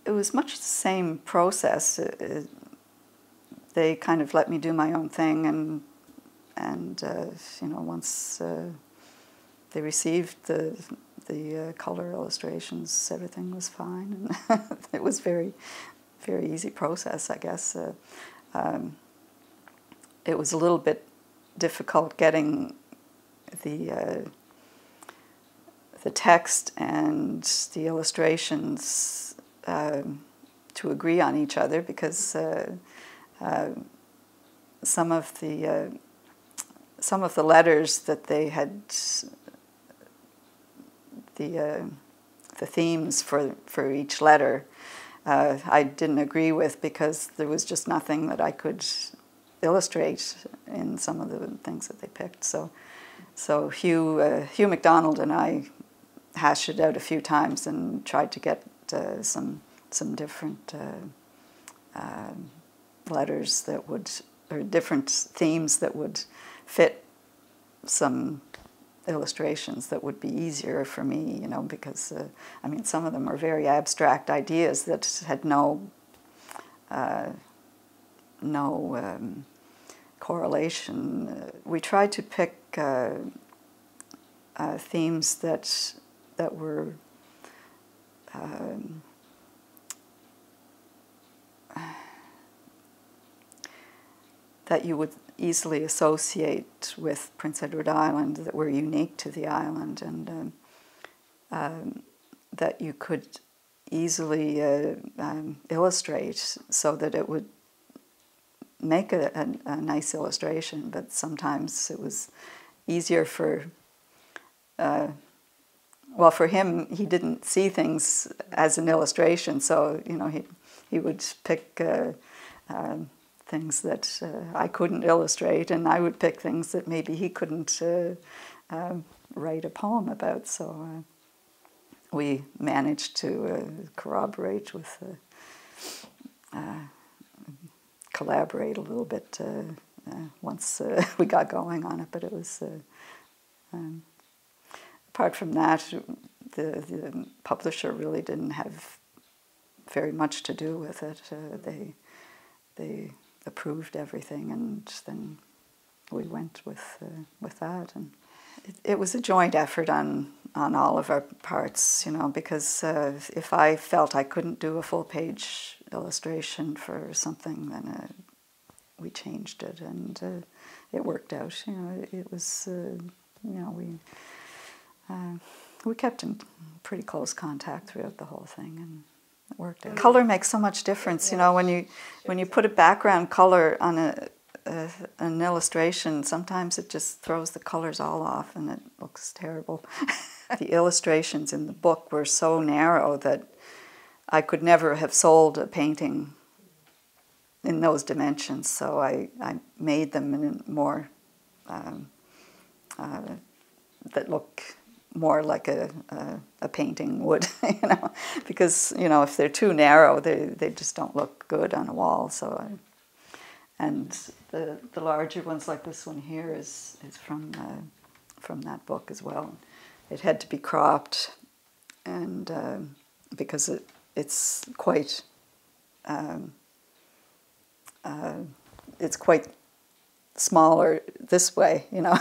it was much the same process. They kind of let me do my own thing, and you know, once they received the color illustrations, everything was fine, and it was very easy process, I guess. It was a little bit difficult getting the text and the illustrations to agree on each other, because some of the letters that they had, the themes for each letter, I didn't agree with, because there was just nothing that I could illustrate in some of the things that they picked. So Hugh MacDonald and I hashed it out a few times and tried to get some different letters that would, or different themes that would fit some illustrations that would be easier for me, you know, because I mean, some of them were very abstract ideas that had no correlation. We tried to pick themes that were that you would easily associate with Prince Edward Island, that were unique to the island, and that you could easily illustrate so that it would make a nice illustration. But sometimes it was easier for, well, for him, he didn't see things as an illustration, so, you know, he would pick things that I couldn't illustrate, and I would pick things that maybe he couldn't write a poem about. So we managed to corroborate with, collaborate a little bit once we got going on it. But it was, apart from that, the publisher really didn't have very much to do with it. They approved everything, and then we went with that. And it was a joint effort on all of our parts, you know, because if I felt I couldn't do a full-page illustration for something, then we changed it, and it worked out. You know, it was, you know, we kept in pretty close contact throughout the whole thing, and it worked out. Color makes so much difference, you know, when you put a background color on an illustration, sometimes it just throws the colors all off and it looks terrible. The illustrations in the book were so narrow that I could never have sold a painting in those dimensions, so I made them in more, that look more like a painting would, you know, because, you know, if they're too narrow, they just don't look good on a wall. So, and the larger ones, like this one here, is from that book as well. It had to be cropped, and because it's quite smaller this way, you know,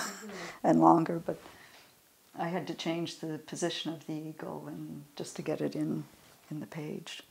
and longer, but I had to change the position of the eagle and just to get it in the page.